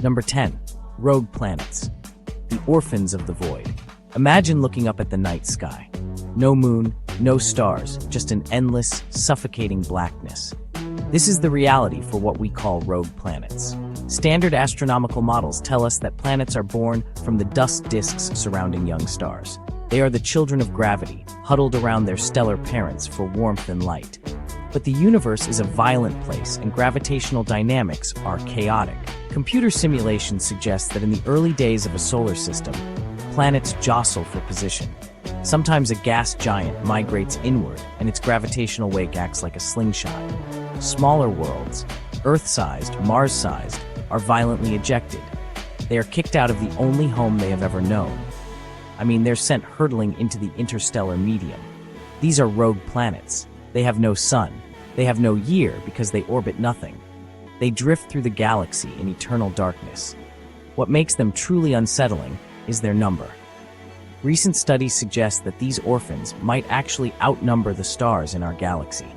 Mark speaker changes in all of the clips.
Speaker 1: Number 10. Rogue planets. The orphans of the void. Imagine looking up at the night sky. No moon, no stars, just an endless, suffocating blackness. This is the reality for what we call rogue planets. Standard astronomical models tell us that planets are born from the dust disks surrounding young stars. They are the children of gravity, huddled around their stellar parents for warmth and light. But the universe is a violent place, and gravitational dynamics are chaotic. Computer simulations suggest that in the early days of a solar system, planets jostle for position. Sometimes a gas giant migrates inward, and its gravitational wake acts like a slingshot. Smaller worlds, Earth-sized, Mars-sized, are violently ejected. They are kicked out of the only home they have ever known. They're sent hurtling into the interstellar medium. These are rogue planets. They have no sun. They have no year because they orbit nothing. They drift through the galaxy in eternal darkness. What makes them truly unsettling is their number. Recent studies suggest that these orphans might actually outnumber the stars in our galaxy.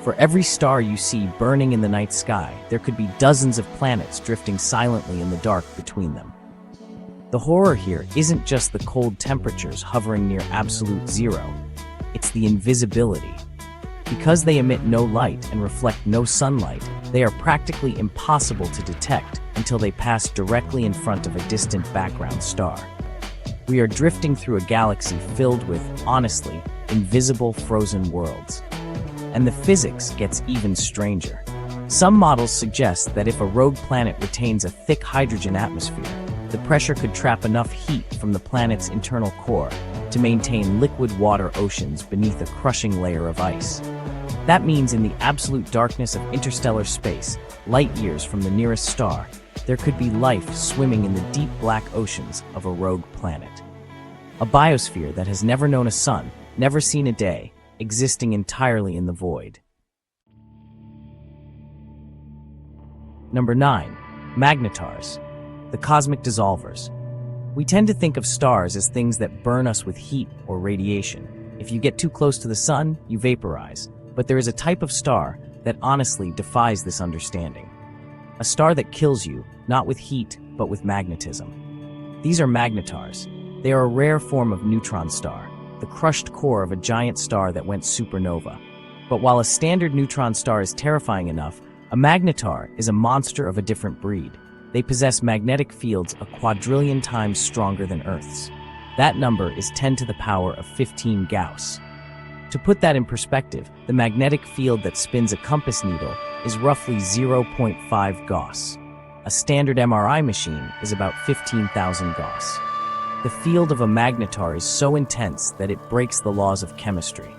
Speaker 1: For every star you see burning in the night sky, there could be dozens of planets drifting silently in the dark between them. The horror here isn't just the cold temperatures hovering near absolute zero. It's the invisibility. Because they emit no light and reflect no sunlight, they are practically impossible to detect until they pass directly in front of a distant background star. We are drifting through a galaxy filled with, honestly, invisible frozen worlds. And the physics gets even stranger. Some models suggest that if a rogue planet retains a thick hydrogen atmosphere, the pressure could trap enough heat from the planet's internal core to maintain liquid water oceans beneath a crushing layer of ice. That means in the absolute darkness of interstellar space, light years from the nearest star, there could be life swimming in the deep black oceans of a rogue planet. A biosphere that has never known a sun, never seen a day, existing entirely in the void. Number 9. Magnetars. The cosmic dissolvers. We tend to think of stars as things that burn us with heat or radiation. If you get too close to the sun, you vaporize. But there is a type of star that honestly defies this understanding. A star that kills you, not with heat, but with magnetism. These are magnetars. They are a rare form of neutron star, the crushed core of a giant star that went supernova. But while a standard neutron star is terrifying enough, a magnetar is a monster of a different breed. They possess magnetic fields a quadrillion times stronger than Earth's. That number is 10 to the power of 15 Gauss. To put that in perspective, the magnetic field that spins a compass needle is roughly 0.5 Gauss. A standard MRI machine is about 15,000 Gauss. The field of a magnetar is so intense that it breaks the laws of chemistry.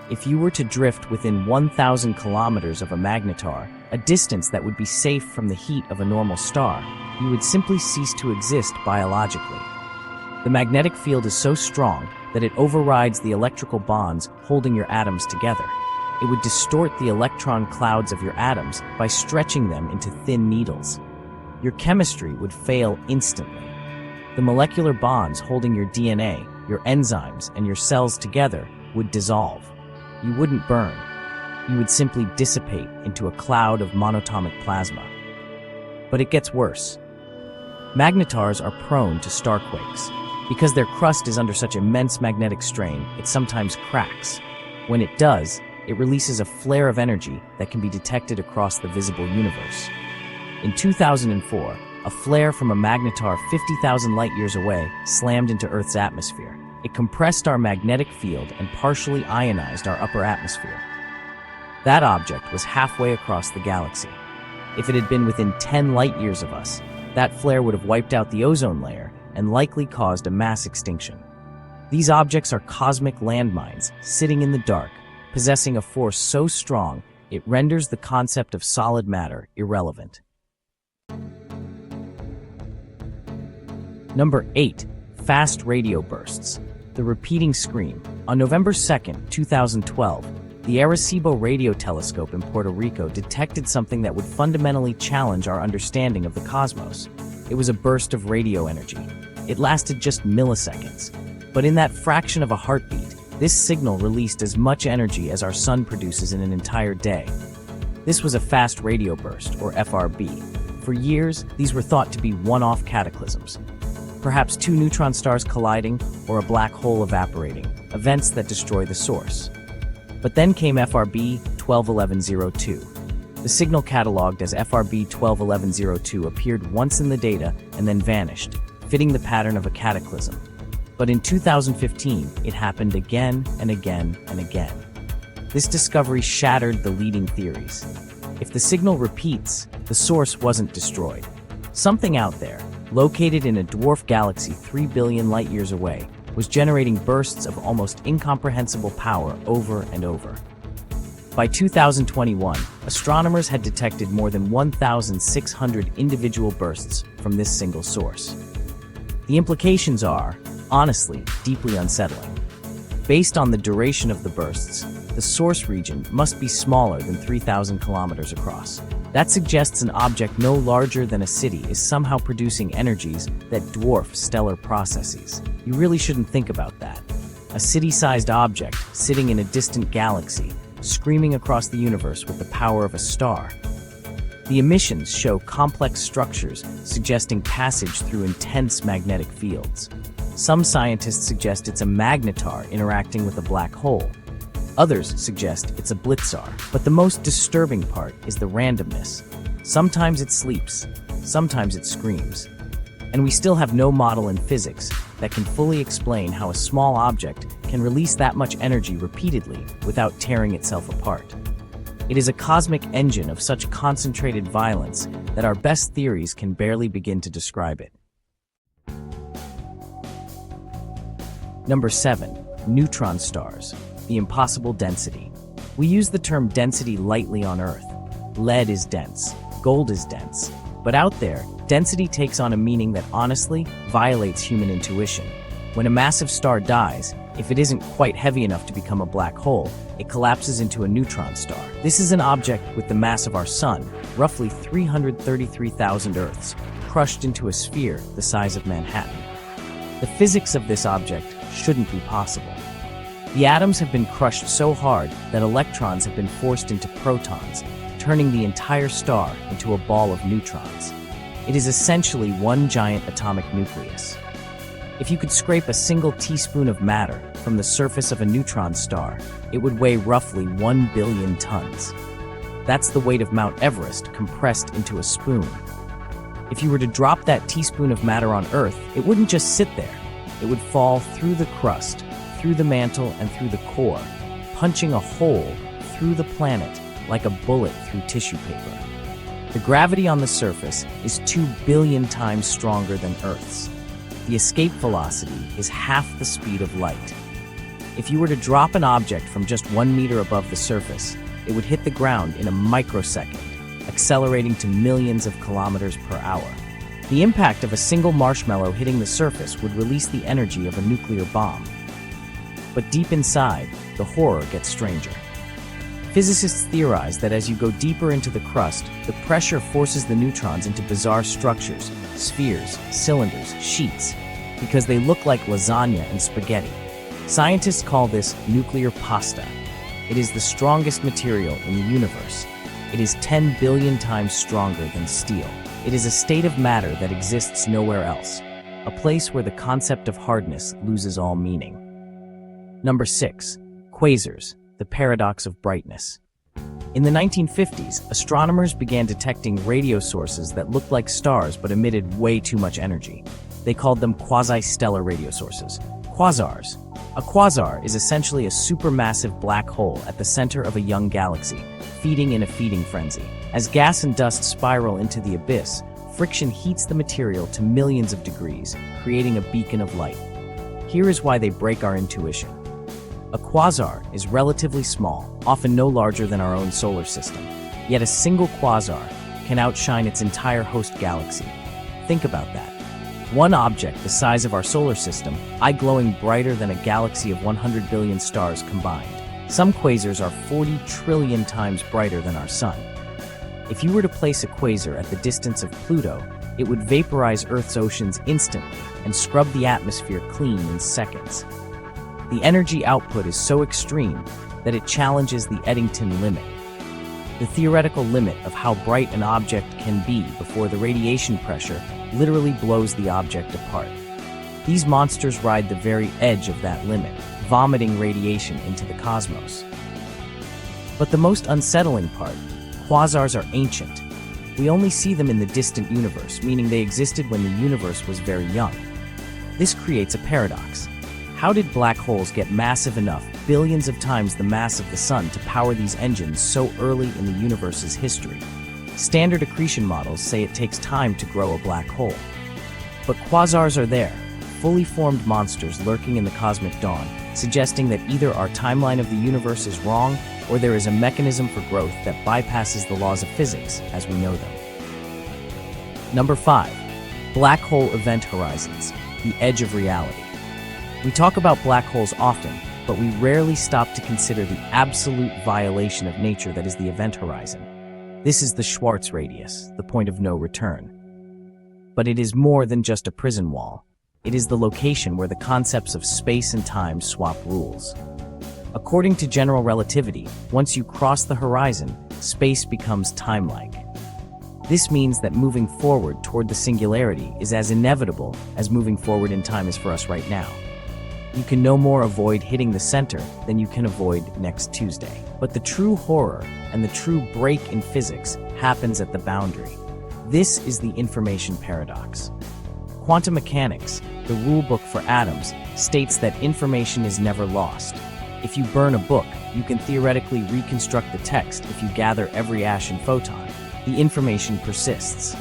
Speaker 1: If you were to drift within 1,000 kilometers of a magnetar, a distance that would be safe from the heat of a normal star, you would simply cease to exist biologically. The magnetic field is so strong that it overrides the electrical bonds holding your atoms together. It would distort the electron clouds of your atoms by stretching them into thin needles. Your chemistry would fail instantly. The molecular bonds holding your DNA, your enzymes, and your cells together would dissolve. You wouldn't burn. You would simply dissipate into a cloud of monatomic plasma. But it gets worse. Magnetars are prone to starquakes. Because their crust is under such immense magnetic strain, it sometimes cracks. When it does, it releases a flare of energy that can be detected across the visible universe. In 2004, a flare from a magnetar 50,000 light-years away slammed into Earth's atmosphere. It compressed our magnetic field and partially ionized our upper atmosphere. That object was halfway across the galaxy. If it had been within 10 light-years of us, that flare would have wiped out the ozone layer and likely caused a mass extinction. These objects are cosmic landmines, sitting in the dark, possessing a force so strong it renders the concept of solid matter irrelevant. Number 8. Fast radio bursts. The repeating scream. On November 2nd, 2012, the Arecibo radio telescope in Puerto Rico detected something that would fundamentally challenge our understanding of the cosmos. It was a burst of radio energy. It lasted just milliseconds. But in that fraction of a heartbeat, this signal released as much energy as our sun produces in an entire day. This was a fast radio burst, or FRB. For years, these were thought to be one-off cataclysms. Perhaps two neutron stars colliding or a black hole evaporating, events that destroy the source. But then came FRB 121102. The signal cataloged as FRB 121102 appeared once in the data and then vanished, fitting the pattern of a cataclysm. But in 2015, it happened again and again and again. This discovery shattered the leading theories. If the signal repeats, the source wasn't destroyed. Something out there, located in a dwarf galaxy 3 billion light-years away, was generating bursts of almost incomprehensible power over and over. By 2021, astronomers had detected more than 1,600 individual bursts from this single source. The implications are, honestly, deeply unsettling. Based on the duration of the bursts, the source region must be smaller than 3,000 kilometers across. That suggests an object no larger than a city is somehow producing energies that dwarf stellar processes. You really shouldn't think about that. A city-sized object sitting in a distant galaxy, screaming across the universe with the power of a star. The emissions show complex structures suggesting passage through intense magnetic fields. Some scientists suggest it's a magnetar interacting with a black hole. Others suggest it's a blitzar. But the most disturbing part is the randomness. Sometimes it sleeps, sometimes it screams. And we still have no model in physics that can fully explain how a small object can release that much energy repeatedly without tearing itself apart. It is a cosmic engine of such concentrated violence that our best theories can barely begin to describe it. Number 7. Neutron stars. The impossible density. We use the term density lightly on Earth. Lead is dense, gold is dense. But out there, density takes on a meaning that honestly violates human intuition. When a massive star dies, if it isn't quite heavy enough to become a black hole, it collapses into a neutron star. This is an object with the mass of our Sun, roughly 333,000 Earths, crushed into a sphere the size of Manhattan. The physics of this object shouldn't be possible. The atoms have been crushed so hard that electrons have been forced into protons, turning the entire star into a ball of neutrons. It is essentially one giant atomic nucleus. If you could scrape a single teaspoon of matter from the surface of a neutron star, it would weigh roughly 1 billion tons. That's the weight of Mount Everest compressed into a spoon. If you were to drop that teaspoon of matter on Earth, it wouldn't just sit there. It would fall through the crust, through the mantle, and through the core, punching a hole through the planet like a bullet through tissue paper. The gravity on the surface is 2 billion times stronger than Earth's. The escape velocity is half the speed of light. If you were to drop an object from just 1 meter above the surface, it would hit the ground in a microsecond, accelerating to millions of kilometers per hour. The impact of a single marshmallow hitting the surface would release the energy of a nuclear bomb. But deep inside, the horror gets stranger. Physicists theorize that as you go deeper into the crust, the pressure forces the neutrons into bizarre structures, spheres, cylinders, sheets, because they look like lasagna and spaghetti. Scientists call this nuclear pasta. It is the strongest material in the universe. It is 10 billion times stronger than steel. It is a state of matter that exists nowhere else, a place where the concept of hardness loses all meaning. Number 6. Quasars, the paradox of brightness. In the 1950s, astronomers began detecting radio sources that looked like stars but emitted way too much energy. They called them quasi-stellar radio sources, quasars. A quasar is essentially a supermassive black hole at the center of a young galaxy, feeding in a feeding frenzy. As gas and dust spiral into the abyss, friction heats the material to millions of degrees, creating a beacon of light. Here is why they break our intuition. A quasar is relatively small, often no larger than our own solar system. Yet a single quasar can outshine its entire host galaxy. Think about that. One object the size of our solar system, glowing brighter than a galaxy of 100 billion stars combined. Some quasars are 40 trillion times brighter than our Sun. If you were to place a quasar at the distance of Pluto, it would vaporize Earth's oceans instantly and scrub the atmosphere clean in seconds. The energy output is so extreme that it challenges the Eddington limit. the theoretical limit of how bright an object can be before the radiation pressure literally blows the object apart. These monsters ride the very edge of that limit, vomiting radiation into the cosmos. But the most unsettling part, quasars are ancient. We only see them in the distant universe, meaning they existed when the universe was very young. This creates a paradox. How did black holes get massive enough, billions of times the mass of the sun, to power these engines so early in the universe's history? Standard accretion models say it takes time to grow a black hole. But quasars are there, fully formed monsters lurking in the cosmic dawn, suggesting that either our timeline of the universe is wrong, or there is a mechanism for growth that bypasses the laws of physics as we know them. Number 5. Black hole event horizons, the edge of reality. We talk about black holes often, but we rarely stop to consider the absolute violation of nature that is the event horizon. This is the Schwartz radius, the point of no return. But it is more than just a prison wall. It is the location where the concepts of space and time swap rules. According to general relativity, once you cross the horizon, space becomes time-like. This means that moving forward toward the singularity is as inevitable as moving forward in time is for us right now. You can no more avoid hitting the center than you can avoid next Tuesday. But the true horror and the true break in physics happens at the boundary. This is the information paradox. Quantum mechanics, the rulebook for atoms, states that information is never lost. If you burn a book, you can theoretically reconstruct the text if you gather every ash and photon. The information persists.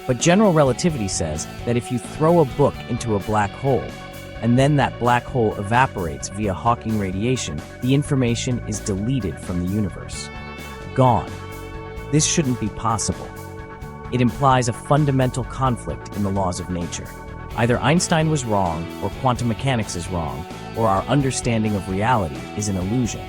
Speaker 1: But general relativity says that if you throw a book into a black hole, and then that black hole evaporates via Hawking radiation, the information is deleted from the universe. Gone. This shouldn't be possible. It implies a fundamental conflict in the laws of nature. Either Einstein was wrong, or quantum mechanics is wrong, or our understanding of reality is an illusion.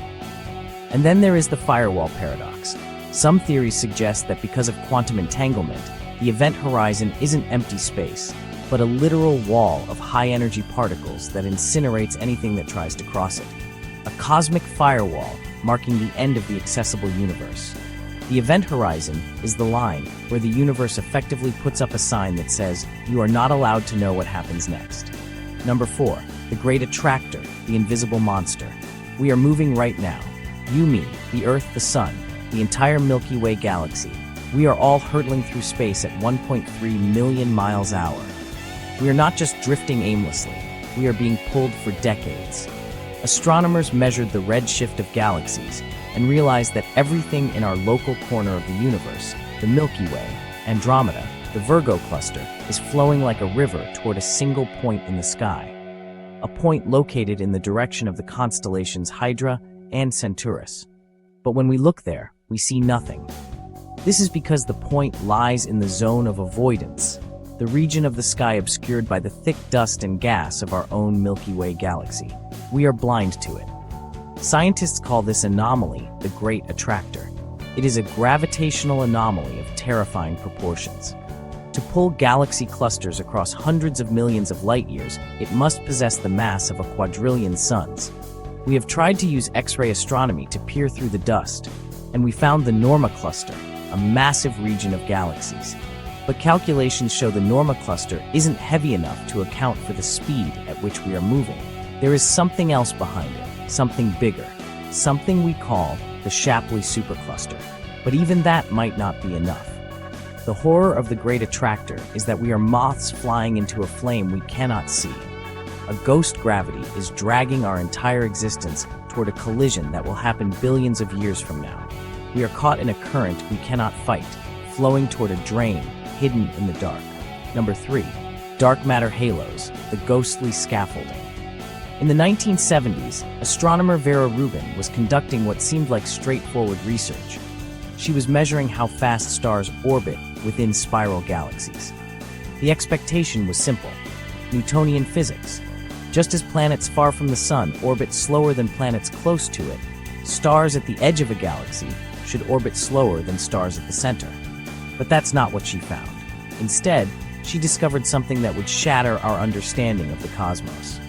Speaker 1: And then there is the firewall paradox. Some theories suggest that because of quantum entanglement, the event horizon isn't empty space, but a literal wall of high-energy particles that incinerates anything that tries to cross it. A cosmic firewall marking the end of the accessible universe. The event horizon is the line where the universe effectively puts up a sign that says, you are not allowed to know what happens next. Number 4. The Great Attractor, the invisible monster. We are moving right now. You, me, the Earth, the Sun, the entire Milky Way galaxy. We are all hurtling through space at 1.3 million miles an hour. We are not just drifting aimlessly. We are being pulled for decades. Astronomers measured the redshift of galaxies and realized that everything in our local corner of the universe, the Milky Way, Andromeda, the Virgo cluster, is flowing like a river toward a single point in the sky. A point located in the direction of the constellations Hydra and Centaurus. But when we look there, we see nothing. This is because the point lies in the zone of avoidance, the region of the sky obscured by the thick dust and gas of our own Milky Way galaxy. We are blind to it. Scientists call this anomaly the Great Attractor. It is a gravitational anomaly of terrifying proportions. To pull galaxy clusters across hundreds of millions of light-years, it must possess the mass of a quadrillion suns. We have tried to use X-ray astronomy to peer through the dust, and we found the Norma cluster, a massive region of galaxies. But calculations show the Norma cluster isn't heavy enough to account for the speed at which we are moving. There is something else behind it, something bigger, something we call the Shapley supercluster. But even that might not be enough. The horror of the Great Attractor is that we are moths flying into a flame we cannot see. A ghost gravity is dragging our entire existence toward a collision that will happen billions of years from now. We are caught in a current we cannot fight, flowing toward a drain hidden in the dark. Number 3. Dark matter halos, the ghostly scaffolding. In the 1970s, astronomer Vera Rubin was conducting what seemed like straightforward research. She was measuring how fast stars orbit within spiral galaxies. The expectation was simple: Newtonian physics. Just as planets far from the sun orbit slower than planets close to it, stars at the edge of a galaxy should orbit slower than stars at the center. But that's not what she found. Instead, she discovered something that would shatter our understanding of the cosmos.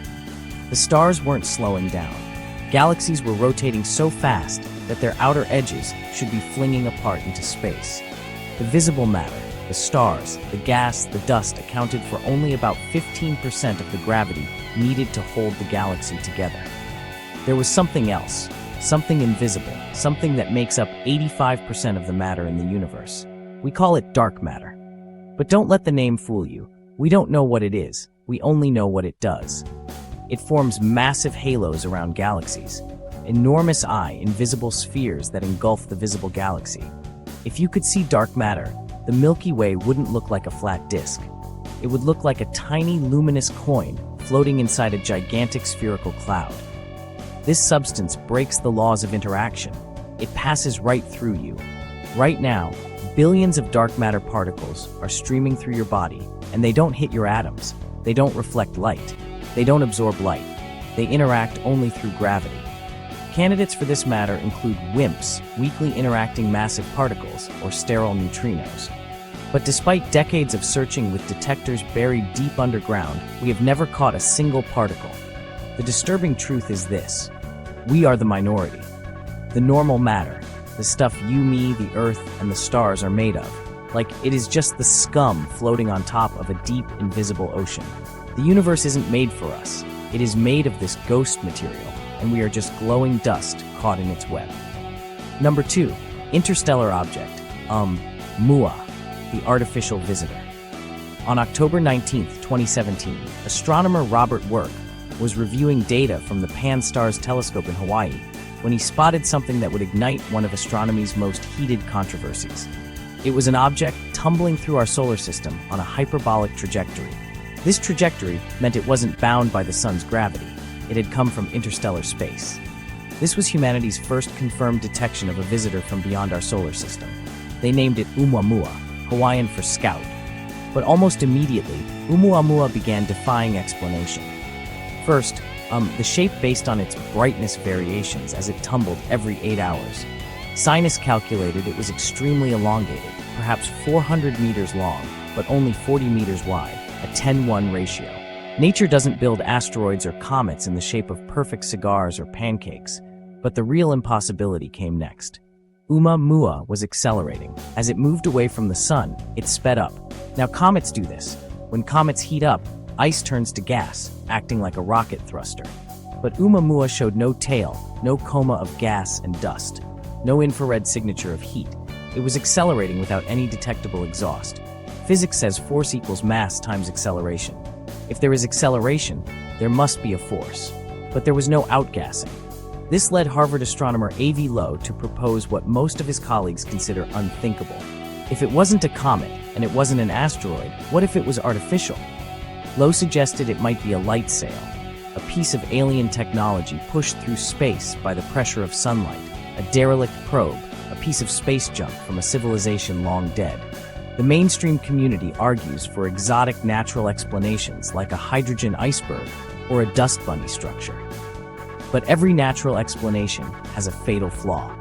Speaker 1: The stars weren't slowing down. Galaxies were rotating so fast that their outer edges should be flinging apart into space. The visible matter, the stars, the gas, the dust accounted for only about 15% of the gravity needed to hold the galaxy together. There was something else, something invisible, something that makes up 85% of the matter in the universe. We call it dark matter. But don't let the name fool you. We don't know what it is, we only know what it does. It forms massive halos around galaxies, enormous invisible spheres that engulf the visible galaxy. If you could see dark matter, the Milky Way wouldn't look like a flat disk. It would look like a tiny luminous coin floating inside a gigantic spherical cloud. This substance breaks the laws of interaction. It passes right through you. Right now, billions of dark matter particles are streaming through your body, and they don't hit your atoms. They don't reflect light. They don't absorb light. They interact only through gravity. Candidates for this matter include WIMPs, weakly interacting massive particles, or sterile neutrinos. But despite decades of searching with detectors buried deep underground, we have never caught a single particle. The disturbing truth is this: we are the minority. The normal matter, the stuff you, me, the Earth, and the stars are made of, like it is just the scum floating on top of a deep, invisible ocean. The universe isn't made for us. It is made of this ghost material, and we are just glowing dust caught in its web. Number 2, interstellar object, Oumuamua, the artificial visitor. On October 19, 2017, astronomer Robert Work was reviewing data from the Pan-STARRS telescope in Hawaii when he spotted something that would ignite one of astronomy's most heated controversies. It was an object tumbling through our solar system on a hyperbolic trajectory. This trajectory meant it wasn't bound by the sun's gravity. It had come from interstellar space. This was humanity's first confirmed detection of a visitor from beyond our solar system. They named it Oumuamua, Hawaiian for scout. But almost immediately, Oumuamua began defying explanation. First, the shape based on its brightness variations as it tumbled every 8 hours. Scientists calculated it was extremely elongated, perhaps 400 meters long, but only 40 meters wide, a 10-1 ratio. Nature doesn't build asteroids or comets in the shape of perfect cigars or pancakes, but the real impossibility came next. Oumuamua was accelerating. As it moved away from the sun, it sped up. Now comets do this. When comets heat up, ice turns to gas, acting like a rocket thruster. But Oumuamua showed no tail, no coma of gas and dust, no infrared signature of heat. It was accelerating without any detectable exhaust. Physics says force equals mass times acceleration. If there is acceleration, there must be a force. But there was no outgassing. This led Harvard astronomer A.V. Lowe to propose what most of his colleagues consider unthinkable. If it wasn't a comet and it wasn't an asteroid, what if it was artificial? Lowe suggested it might be a light sail, a piece of alien technology pushed through space by the pressure of sunlight, a derelict probe, a piece of space junk from a civilization long dead. The mainstream community argues for exotic natural explanations like a hydrogen iceberg or a dust bunny structure. But every natural explanation has a fatal flaw.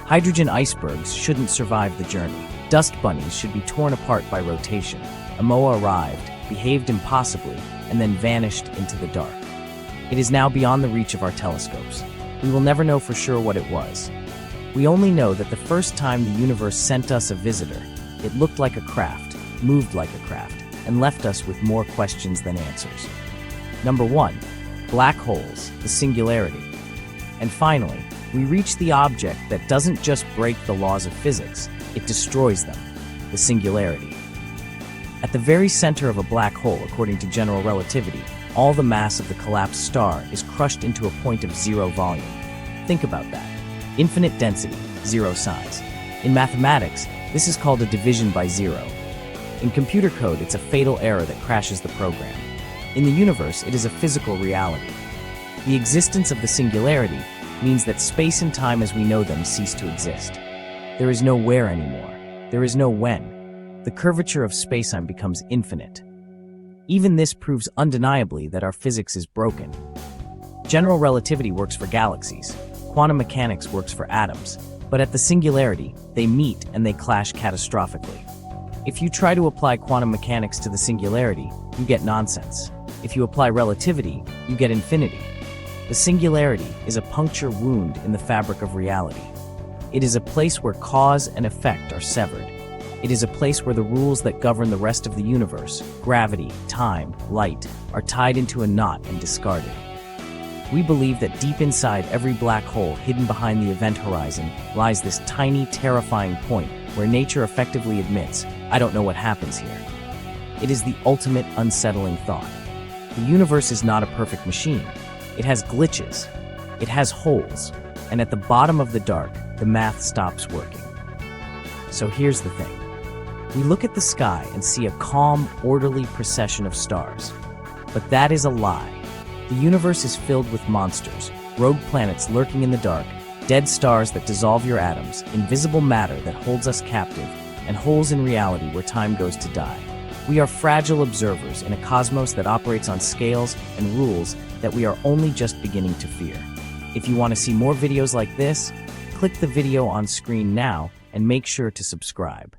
Speaker 1: Hydrogen icebergs shouldn't survive the journey. Dust bunnies should be torn apart by rotation. Oumuamua arrived, behaved impossibly, and then vanished into the dark. It is now beyond the reach of our telescopes. We will never know for sure what it was. We only know that the first time the universe sent us a visitor, it looked like a craft, moved like a craft, and left us with more questions than answers. Number 1. Black holes, the singularity. And finally, we reach the object that doesn't just break the laws of physics, it destroys them, the singularity. At the very center of a black hole, according to general relativity, all the mass of the collapsed star is crushed into a point of zero volume. Think about that. Infinite density, zero size. In mathematics, this is called a division by zero. In computer code, it's a fatal error that crashes the program. In the universe, it is a physical reality. The existence of the singularity means that space and time as we know them cease to exist. There is no where anymore. There is no when. The curvature of space-time becomes infinite. Even this proves undeniably that our physics is broken. General relativity works for galaxies. Quantum mechanics works for atoms. But at the singularity, they meet and they clash catastrophically. If you try to apply quantum mechanics to the singularity, you get nonsense. If you apply relativity, you get infinity. The singularity is a puncture wound in the fabric of reality. It is a place where cause and effect are severed. It is a place where the rules that govern the rest of the universe, gravity, time, light, are tied into a knot and discarded. We believe that deep inside every black hole hidden behind the event horizon lies this tiny, terrifying point where nature effectively admits, I don't know what happens here. It is the ultimate unsettling thought. The universe is not a perfect machine. It has glitches. It has holes. And at the bottom of the dark, the math stops working. So here's the thing. We look at the sky and see a calm, orderly procession of stars. But that is a lie. The universe is filled with monsters, rogue planets lurking in the dark, dead stars that dissolve your atoms, invisible matter that holds us captive, and holes in reality where time goes to die. We are fragile observers in a cosmos that operates on scales and rules that we are only just beginning to fear. If you want to see more videos like this, click the video on screen now and make sure to subscribe.